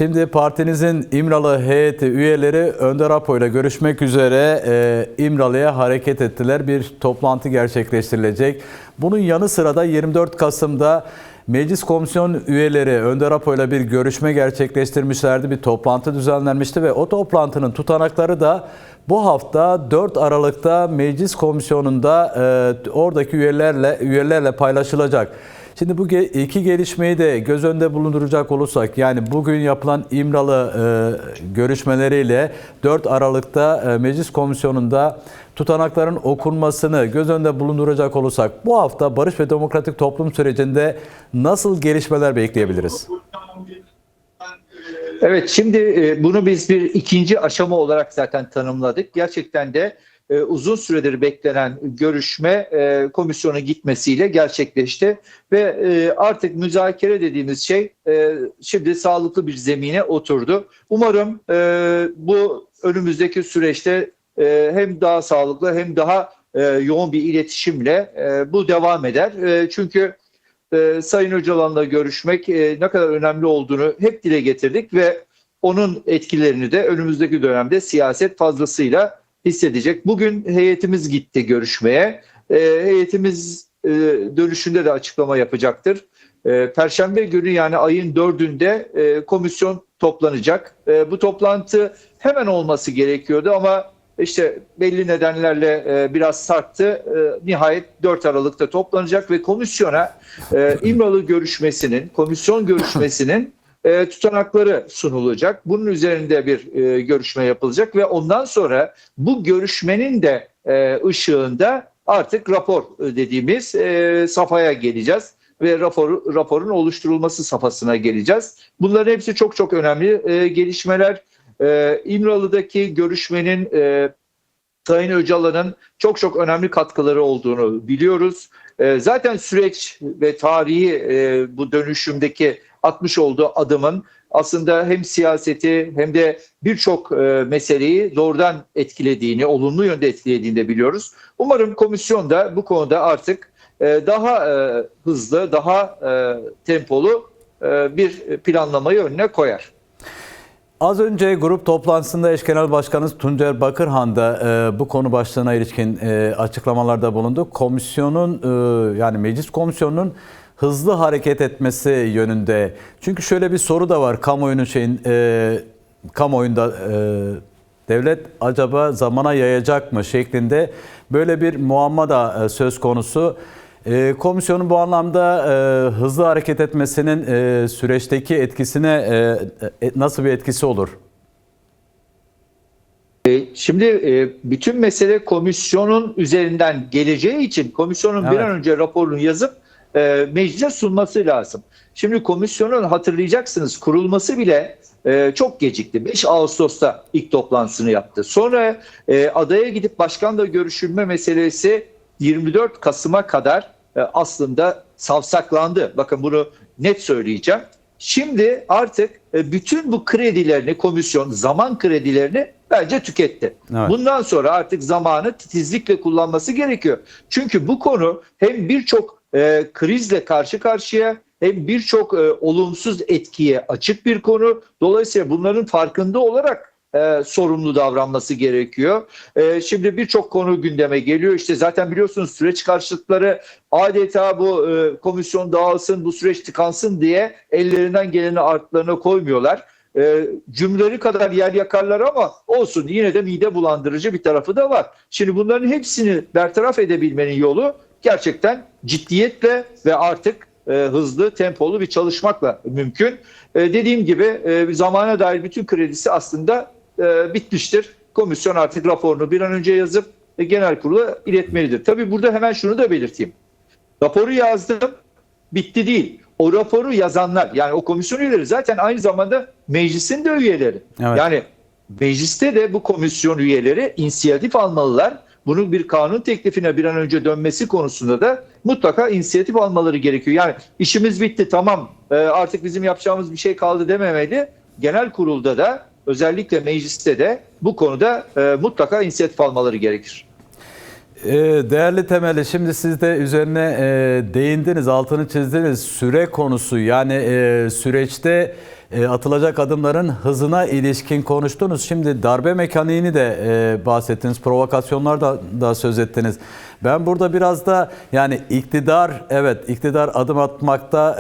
Şimdi partinizin İmralı heyeti üyeleri Önder Apo ile görüşmek üzere İmralı'ya hareket ettiler. Bir toplantı gerçekleştirilecek. Bunun yanı sıra da 24 Kasım'da meclis komisyon üyeleri Önder Apo ile bir görüşme gerçekleştirmişlerdi. Bir toplantı düzenlenmişti ve o toplantının tutanakları da bu hafta 4 Aralık'ta meclis komisyonunda oradaki üyelerle paylaşılacak. Şimdi bu iki gelişmeyi de göz önünde bulunduracak olursak, yani bugün yapılan İmralı görüşmeleriyle 4 Aralık'ta meclis komisyonunda tutanakların okunmasını göz önünde bulunduracak olursak, bu hafta barış ve demokratik toplum sürecinde nasıl gelişmeler bekleyebiliriz? Evet, şimdi bunu biz bir ikinci aşama olarak zaten tanımladık. Gerçekten de uzun süredir beklenen görüşme komisyona gitmesiyle gerçekleşti ve artık müzakere dediğimiz şey şimdi sağlıklı bir zemine oturdu. Umarım bu önümüzdeki süreçte hem daha sağlıklı hem daha yoğun bir iletişimle bu devam eder. Çünkü Sayın Öcalan'la görüşmek ne kadar önemli olduğunu hep dile getirdik ve onun etkilerini de önümüzdeki dönemde siyaset fazlasıyla hissedecek. Bugün heyetimiz gitti görüşmeye. Heyetimiz dönüşünde de açıklama yapacaktır. Perşembe günü, yani ayın 4'ünde komisyon toplanacak. Bu toplantı hemen olması gerekiyordu ama işte belli nedenlerle biraz sarktı. Nihayet 4 Aralık'ta toplanacak ve komisyona İmralı komisyon görüşmesinin tutanakları sunulacak. Bunun üzerinde bir görüşme yapılacak ve ondan sonra bu görüşmenin de ışığında artık rapor dediğimiz safhaya geleceğiz ve raporun oluşturulması safhasına geleceğiz. Bunların hepsi çok çok önemli gelişmeler. İmralı'daki görüşmenin Sayın Öcalan'ın çok çok önemli katkıları olduğunu biliyoruz. Zaten süreç ve tarihi bu dönüşümdeki atmış olduğu adımın aslında hem siyaseti hem de birçok meseleyi doğrudan etkilediğini, olumlu yönde etkilediğini de biliyoruz. Umarım komisyon da bu konuda artık daha hızlı, daha tempolu bir planlamayı önüne koyar. Az önce grup toplantısında eş genel başkanımız Tuncer Bakırhan da bu konu başlığına ilişkin açıklamalarda bulundu. Komisyonun yani meclis komisyonunun hızlı hareket etmesi yönünde. Çünkü şöyle bir soru da var kamuoyunda devlet acaba zamana yayacak mı şeklinde böyle bir muamma da söz konusu. Komisyonun bu anlamda hızlı hareket etmesinin süreçteki etkisine nasıl bir etkisi olur? Şimdi bütün mesele komisyonun üzerinden geleceği için komisyonun bir an önce raporunu yazıp meclise sunması lazım. Şimdi komisyonun, hatırlayacaksınız, kurulması bile çok gecikti. 5 Ağustos'ta ilk toplantısını yaptı. Sonra adaya gidip başkanla görüşülme meselesi 24 Kasım'a kadar aslında savsaklandı. Bakın, bunu net söyleyeceğim. Şimdi artık bütün bu kredilerini, komisyon zaman kredilerini bence tüketti. Evet. Bundan sonra artık zamanı titizlikle kullanması gerekiyor. Çünkü bu konu hem birçok krizle karşı karşıya hem birçok olumsuz etkiye açık bir konu. Dolayısıyla bunların farkında olarak sorumlu davranması gerekiyor. Şimdi birçok konu gündeme geliyor. İşte zaten biliyorsunuz, süreç karşıtları adeta bu komisyon dağılsın, bu süreç tıkansın diye ellerinden geleni artlarına koymuyorlar. Cümleleri kadar yer yakarlar ama olsun, yine de mide bulandırıcı bir tarafı da var. Şimdi bunların hepsini bertaraf edebilmenin yolu gerçekten ciddiyetle ve artık hızlı, tempolu bir çalışmakla mümkün. Dediğim gibi zamana dair bütün kredisi aslında bitmiştir. Komisyon artık raporunu bir an önce yazıp genel kurula iletmelidir. Tabii burada hemen şunu da belirteyim. Raporu yazdım, bitti değil. O raporu yazanlar, yani o komisyon üyeleri zaten aynı zamanda meclisin de üyeleri. Evet. Yani mecliste de bu komisyon üyeleri inisiyatif almalılar. Bunun bir kanun teklifine bir an önce dönmesi konusunda da mutlaka inisiyatif almaları gerekiyor. Yani işimiz bitti, tamam, artık bizim yapacağımız bir şey kaldı dememeli. Genel kurulda da, özellikle mecliste de bu konuda mutlaka inisiyatif almaları gerekir. Değerli Temeli, şimdi siz de üzerine değindiniz, altını çizdiniz, süre konusu. Yani süreçte atılacak adımların hızına ilişkin konuştunuz. Şimdi darbe mekaniğini de bahsettiniz, provokasyonlar da söz ettiniz. Ben burada biraz da yani iktidar adım atmakta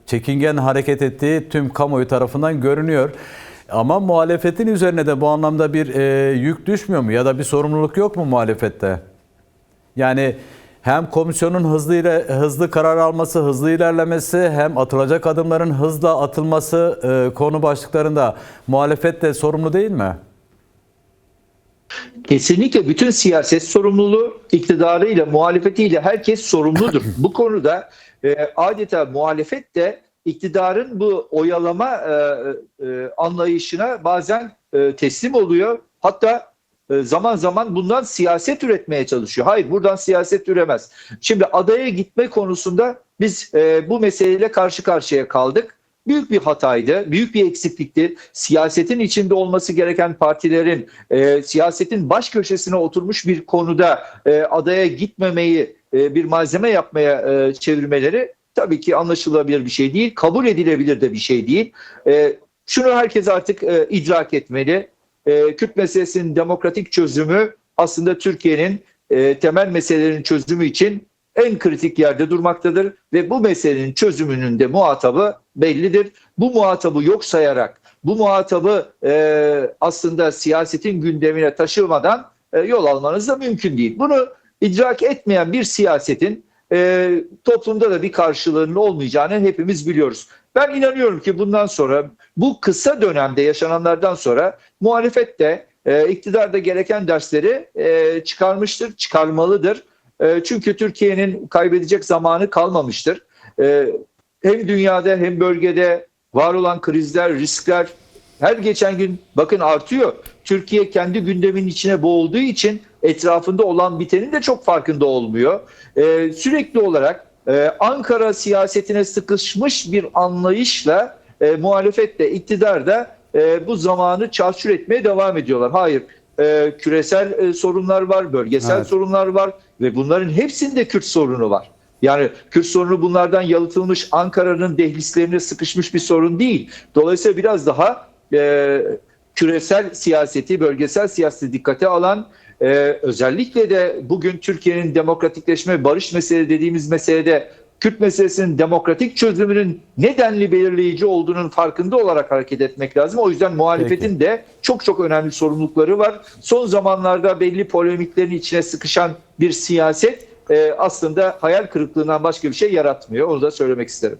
çekingen hareket ettiği tüm kamuoyu tarafından görünüyor. Ama muhalefetin üzerine de bu anlamda bir yük düşmüyor mu? Ya da bir sorumluluk yok mu muhalefette? Yani hem komisyonun hızlı karar alması, hızlı ilerlemesi, hem atılacak adımların hızla atılması konu başlıklarında muhalefet de sorumlu değil mi? Kesinlikle bütün siyaset sorumluluğu, iktidarıyla, muhalefetiyle herkes sorumludur. Bu konuda adeta muhalefet de iktidarın bu oyalama anlayışına bazen teslim oluyor. Hatta zaman zaman bundan siyaset üretmeye çalışıyor. Hayır, buradan siyaset üremez. Şimdi adaya gitme konusunda biz bu meseleyle karşı karşıya kaldık. Büyük bir hataydı, büyük bir eksiklikti. Siyasetin içinde olması gereken partilerin siyasetin baş köşesine oturmuş bir konuda adaya gitmemeyi bir malzeme yapmaya çevirmeleri tabii ki anlaşılabilir bir şey değil, kabul edilebilir de bir şey değil. Şunu herkes artık idrak etmeli. Kürt meselesinin demokratik çözümü aslında Türkiye'nin temel meselelerin çözümü için en kritik yerde durmaktadır ve bu meselenin çözümünün de muhatabı bellidir. Bu muhatabı yok sayarak, bu muhatabı aslında siyasetin gündemine taşımadan yol almanız da mümkün değil. Bunu idrak etmeyen bir siyasetin toplumda da bir karşılığının olmayacağını hepimiz biliyoruz. Ben inanıyorum ki bundan sonra bu kısa dönemde yaşananlardan sonra muhalefet de iktidar da gereken dersleri çıkarmıştır, çıkarmalıdır. Çünkü Türkiye'nin kaybedecek zamanı kalmamıştır. Hem dünyada hem bölgede var olan krizler, riskler her geçen gün bakın artıyor. Türkiye kendi gündeminin içine boğulduğu için etrafında olan bitenin de çok farkında olmuyor. Sürekli olarak Ankara siyasetine sıkışmış bir anlayışla muhalefet de iktidar da bu zamanı çarçur etmeye devam ediyorlar. Hayır, küresel sorunlar var, bölgesel sorunlar var ve bunların hepsinde Kürt sorunu var. Yani Kürt sorunu bunlardan yalıtılmış, Ankara'nın dehlizlerine sıkışmış bir sorun değil. Dolayısıyla biraz daha küresel siyaseti, bölgesel siyaseti dikkate alan, özellikle de bugün Türkiye'nin demokratikleşme, barış meselesi dediğimiz meselede Kürt meselesinin demokratik çözümünün nedenli belirleyici olduğunun farkında olarak hareket etmek lazım. O yüzden muhalefetin de çok çok önemli sorumlulukları var. Son zamanlarda belli polemiklerin içine sıkışan bir siyaset aslında hayal kırıklığından başka bir şey yaratmıyor. Onu da söylemek isterim.